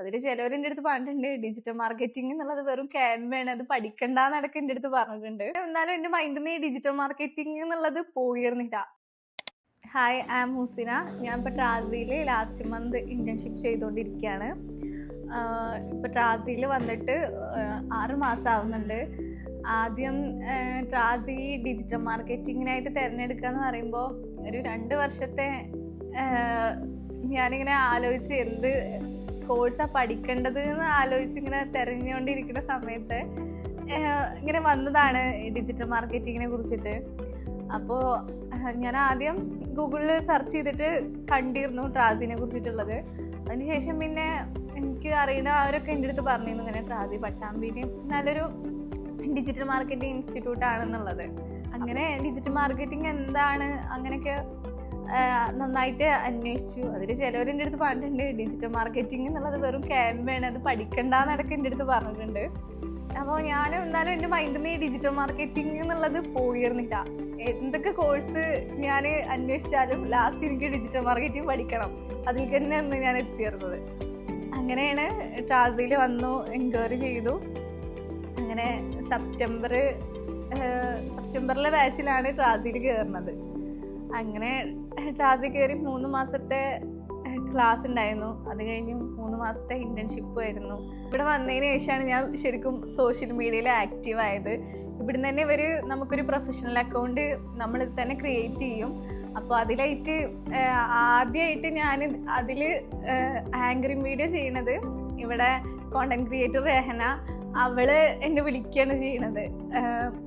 അതിൽ ചിലവരെൻ്റെ അടുത്ത് പറഞ്ഞിട്ടുണ്ട് ഡിജിറ്റൽ മാർക്കറ്റിംഗ് എന്നുള്ളത് വെറും ക്യാൻവയാണ്, അത് പഠിക്കണ്ടെന്നടക്കം എൻ്റെ അടുത്ത് പറഞ്ഞിട്ടുണ്ട്. എന്നാലും എൻ്റെ മൈൻഡിൽ നിന്ന് ഈ ഡിജിറ്റൽ മാർക്കറ്റിംഗ് എന്നുള്ളത് പോയിരുന്നില്ല. Hi, I am Husina. ഞാൻ ഇപ്പോൾ ട്രാസിയിൽ ലാസ്റ്റ് മന്ത് ഇൻറ്റേൺഷിപ്പ് ചെയ്തുകൊണ്ടിരിക്കുകയാണ്. ഇപ്പോൾ ട്രാസിയിൽ വന്നിട്ട് 6 മാസം ആവുന്നുണ്ട്. ആദ്യം ട്രാസി ഡിജിറ്റൽ മാർക്കറ്റിങ്ങിനായിട്ട് തിരഞ്ഞെടുക്കുക എന്ന് പറയുമ്പോൾ ഒരു 2 വർഷത്തെ ഞാനിങ്ങനെ ആലോചിച്ച് എന്ത് കോഴ്സാണ് പഠിക്കേണ്ടത് എന്ന് ആലോചിച്ച് ഇങ്ങനെ തിരഞ്ഞുകൊണ്ടിരിക്കുന്ന സമയത്ത് ഇങ്ങനെ വന്നതാണ് ഡിജിറ്റൽ മാർക്കറ്റിങ്ങിനെ കുറിച്ചിട്ട്. അപ്പോൾ ഞാൻ ആദ്യം ഗൂഗിളിൽ സെർച്ച് ചെയ്തിട്ട് കണ്ടിരുന്നു ട്രാസിനെ കുറിച്ചിട്ടുള്ളത്. അതിനുശേഷം പിന്നെ എനിക്ക് അറിയുന്ന അവരൊക്കെ എൻ്റെ അടുത്ത് പറഞ്ഞിരുന്നു ഇങ്ങനെ ട്രാസി പട്ടാമ്പിയിൽ നല്ലൊരു ഡിജിറ്റൽ മാർക്കറ്റിംഗ് ഇൻസ്റ്റിറ്റ്യൂട്ട് ആണെന്നുള്ളത്. അങ്ങനെ ഡിജിറ്റൽ മാർക്കറ്റിംഗ് എന്താണ് അങ്ങനെയൊക്കെ നന്നായിട്ട് അന്വേഷിച്ചു. അതിൽ ചിലവരെൻ്റെ അടുത്ത് പറഞ്ഞിട്ടുണ്ട് ഡിജിറ്റൽ മാർക്കറ്റിംഗ് എന്നുള്ളത് വെറും ക്യാൻവയാണ്, അത് പഠിക്കണ്ടെന്നടക്കം എൻ്റെ അടുത്ത് പറഞ്ഞിട്ടുണ്ട്. അപ്പോൾ ഞാൻ എന്നാലും എൻ്റെ മൈൻഡിൽ നിന്ന് ഈ ഡിജിറ്റൽ മാർക്കറ്റിംഗ് എന്നുള്ളത് പോയിരുന്നില്ല. എന്തൊക്കെ കോഴ്സ് ഞാൻ അന്വേഷിച്ചാലും ലാസ്റ്റ് എനിക്ക് ഡിജിറ്റൽ മാർക്കറ്റിംഗ് പഠിക്കണം, അതിൽ തന്നെ ഒന്ന് ഞാൻ എത്തിയിരുന്നത്. അങ്ങനെയാണ് ട്രാസിയിൽ വന്നു, എൻക്വയറി ചെയ്തു. അങ്ങനെ സെപ്റ്റംബറിലെ ബാച്ചിലാണ് ട്രാസിയിൽ കയറുന്നത്. അങ്ങനെ ട്രാസിൽ കയറി 3 മാസത്തെ ക്ലാസ് ഉണ്ടായിരുന്നു. അത് കഴിഞ്ഞ് 3 മാസത്തെ ഇൻറ്റേൺഷിപ്പും ആയിരുന്നു. ഇവിടെ വന്നതിന് ശേഷമാണ് ഞാൻ ശരിക്കും സോഷ്യൽ മീഡിയയിൽ ആക്റ്റീവ് ആയത്. ഇവിടുന്ന് തന്നെ നമുക്കൊരു പ്രൊഫഷണൽ അക്കൗണ്ട് നമ്മൾ തന്നെ ക്രിയേറ്റ് ചെയ്യും. അപ്പോൾ അതിലായിട്ട് ആദ്യമായിട്ട് ഞാൻ അതിൽ ആങ്കറിങ് വീഡിയോ ചെയ്യണത് ഇവിടെ കോണ്ടന്റ് ക്രിയേറ്റർ രഹന, അവള് എന്നെ വിളിക്കുകയാണ് ചെയ്യണത്.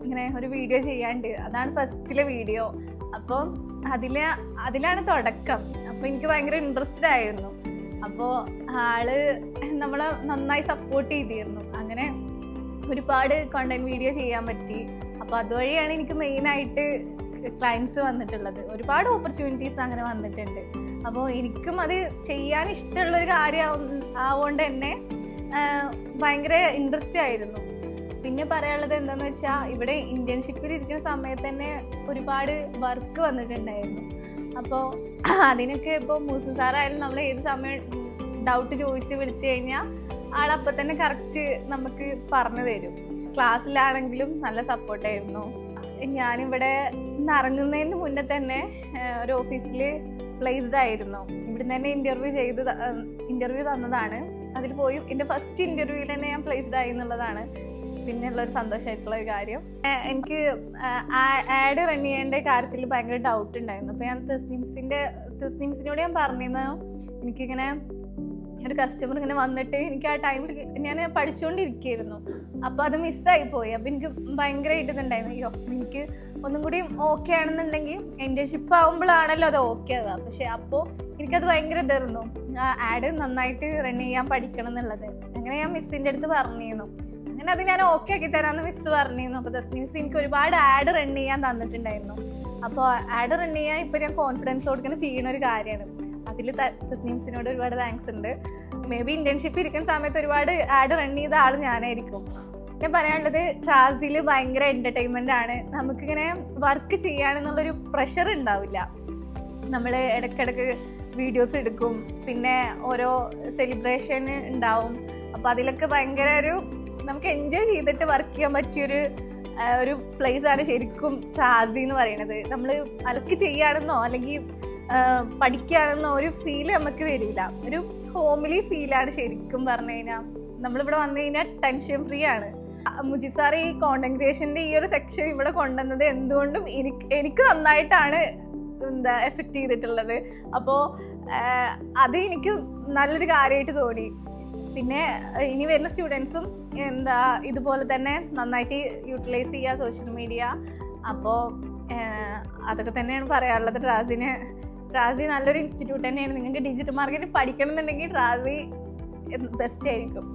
ഇങ്ങനെ ഒരു വീഡിയോ ചെയ്യാണ്ട്, അതാണ് ഫസ്റ്റിലെ വീഡിയോ. അപ്പോൾ അതിലാണ് തുടക്കം. അപ്പോൾ എനിക്ക് ഭയങ്കര ഇൻട്രസ്റ്റഡ് ആയിരുന്നു. അപ്പോൾ ആള് നമ്മളെ നന്നായി സപ്പോർട്ട് ചെയ്തിരുന്നു. അങ്ങനെ ഒരുപാട് കോണ്ടന്റ് വീഡിയോ ചെയ്യാൻ പറ്റി. അപ്പോൾ അതുവഴിയാണ് എനിക്ക് മെയിനായിട്ട് ക്ലയൻസ് വന്നിട്ടുള്ളത്. ഒരുപാട് ഓപ്പർച്യൂണിറ്റീസ് അങ്ങനെ വന്നിട്ടുണ്ട്. അപ്പോൾ എനിക്കും അത് ചെയ്യാൻ ഇഷ്ടമുള്ളൊരു കാര്യം ആവുകൊണ്ട് തന്നെ ഭയങ്കര ഇൻട്രസ്റ്റ് ആയിരുന്നു. പിന്നെ പറയാനുള്ളത് എന്താണെന്ന് വെച്ചാൽ ഇവിടെ ഇൻറ്റേൺഷിപ്പിൽ ഇരിക്കുന്ന സമയത്ത് തന്നെ ഒരുപാട് വർക്ക് വന്നിട്ടുണ്ടായിരുന്നു. അപ്പോൾ അതിനൊക്കെ ഇപ്പോൾ മൂസൻ സാറായാലും നമ്മൾ ഏത് സമയം ഡൗട്ട് ചോദിച്ച് വിളിച്ചു കഴിഞ്ഞാൽ ആളപ്പം തന്നെ കറക്റ്റ് നമുക്ക് പറഞ്ഞു തരും. ക്ലാസ്സിലാണെങ്കിലും നല്ല സപ്പോർട്ടായിരുന്നു. ഞാനിവിടെ ഇറങ്ങുന്നതിന് മുന്നേ തന്നെ ഒരു ഓഫീസിൽ പ്ലേസ്ഡ് ആയിരുന്നു. ഇവിടുന്ന് തന്നെ ഇൻ്റർവ്യൂ തന്നതാണ്. അതിൽ പോയി എൻ്റെ ഫസ്റ്റ് ഇൻ്റർവ്യൂവിൽ തന്നെ ഞാൻ പ്ലേസ്ഡ് ആയി എന്നുള്ളതാണ് പിന്നെയുള്ളൊരു സന്തോഷമായിട്ടുള്ള ഒരു കാര്യം. എനിക്ക് ആഡ് റൺ ചെയ്യേണ്ട കാര്യത്തിൽ ഭയങ്കര ഡൗട്ട് ഉണ്ടായിരുന്നു. അപ്പോൾ ഞാൻ തസ്നീംസിനോട് ഞാൻ പറഞ്ഞിരുന്നു, എനിക്കിങ്ങനെ ഒരു കസ്റ്റമർ ഇങ്ങനെ വന്നിട്ട് എനിക്ക് ആ ടൈമിൽ ഞാൻ പഠിച്ചുകൊണ്ടിരിക്കുകയായിരുന്നു. അപ്പോൾ അത് മിസ്സായിപ്പോയി. അപ്പോൾ എനിക്ക് ഭയങ്കരമായിട്ട് ഇതുണ്ടായിരുന്നു, അയ്യോ എനിക്ക് ഒന്നും കൂടി ഓക്കെ ആണെന്നുണ്ടെങ്കിൽ ഇൻറ്റേൺഷിപ്പ് ആകുമ്പോഴാണല്ലോ അത് ഓക്കെ ആവുക. പക്ഷെ അപ്പോൾ എനിക്കത് ഭയങ്കര ഇതായിരുന്നു, ആഡ് നന്നായിട്ട് റൺ ചെയ്യാൻ പഠിക്കണം എന്നുള്ളത്. അങ്ങനെ ഞാൻ മിസ്സിൻ്റെ അടുത്ത് പറഞ്ഞിരുന്നു. അങ്ങനെ അത് ഞാൻ ഓക്കെ ആക്കി തരാമെന്ന് മിസ്സ് പറഞ്ഞിരുന്നു. അപ്പോൾ തസ്നീംസ് എനിക്ക് ഒരുപാട് ആഡ് റൺ ചെയ്യാൻ തന്നിട്ടുണ്ടായിരുന്നു. അപ്പോൾ ആഡ് റൺ ചെയ്യാൻ ഇപ്പോൾ ഞാൻ കോൺഫിഡൻസോടെ തന്നെ ചെയ്യുന്ന ഒരു കാര്യമാണ്. അതിൽ തസ്നീംസിനോട് ഒരുപാട് താങ്ക്സ് ഉണ്ട്. മേ ബി ഇൻറ്റേൺഷിപ്പ് ഇരിക്കുന്ന സമയത്ത് ഒരുപാട് ആഡ് റൺ ചെയ്ത ആൾ ഞാനായിരിക്കും. ഞാൻ പറയാനുള്ളത് ട്രാസിൽ ഭയങ്കര എൻ്റർടൈൻമെൻ്റ് ആണ്. നമുക്കിങ്ങനെ വർക്ക് ചെയ്യാനെന്നുള്ളൊരു പ്രഷർ ഉണ്ടാവില്ല. നമ്മൾ ഇടയ്ക്കിടയ്ക്ക് വീഡിയോസ് എടുക്കും, പിന്നെ ഓരോ സെലിബ്രേഷൻ ഉണ്ടാവും. അപ്പോൾ അതിലൊക്കെ ഭയങ്കര നമുക്ക് എൻജോയ് ചെയ്തിട്ട് വർക്ക് ചെയ്യാൻ പറ്റിയൊരു പ്ലേസാണ് ശരിക്കും ട്രാസി എന്ന് പറയുന്നത്. നമ്മൾ വർക്ക് ചെയ്യുകയാണെന്നോ അല്ലെങ്കിൽ പഠിക്കുകയാണെന്നോ ഒരു ഫീൽ നമുക്ക് വരില്ല. ഒരു ഹോംലി ഫീലാണ് ശരിക്കും പറഞ്ഞു കഴിഞ്ഞാൽ. നമ്മളിവിടെ വന്നു കഴിഞ്ഞാൽ ടെൻഷൻ ഫ്രീ ആണ്. മുജീബ് സാർ ഈ കോണ്ടന്റ് ക്രിയേഷൻ്റെ ഈ ഒരു സെക്ഷൻ ഇവിടെ കൊണ്ടുവന്നത് എന്തുകൊണ്ടും എനിക്ക് നന്നായിട്ടാണ് എഫക്റ്റ് ചെയ്തിട്ടുള്ളത്. അപ്പോൾ അത് എനിക്ക് നല്ലൊരു കാര്യമായിട്ട് തോന്നി. പിന്നെ ഇനി വരുന്ന സ്റ്റുഡൻസും ഇതുപോലെ തന്നെ നന്നായിട്ട് യൂട്ടിലൈസ് ചെയ്യുക സോഷ്യൽ മീഡിയ. അപ്പോൾ അതൊക്കെ തന്നെയാണ് പറയാനുള്ളത്. ട്രാസി നല്ലൊരു ഇൻസ്റ്റിറ്റ്യൂട്ട് തന്നെയാണ്. നിങ്ങൾക്ക് ഡിജിറ്റൽ മാർക്കറ്റിംഗ് പഠിക്കണം എന്നുണ്ടെങ്കിൽ ട്രാസി ബെസ്റ്റ് ആയിരിക്കും.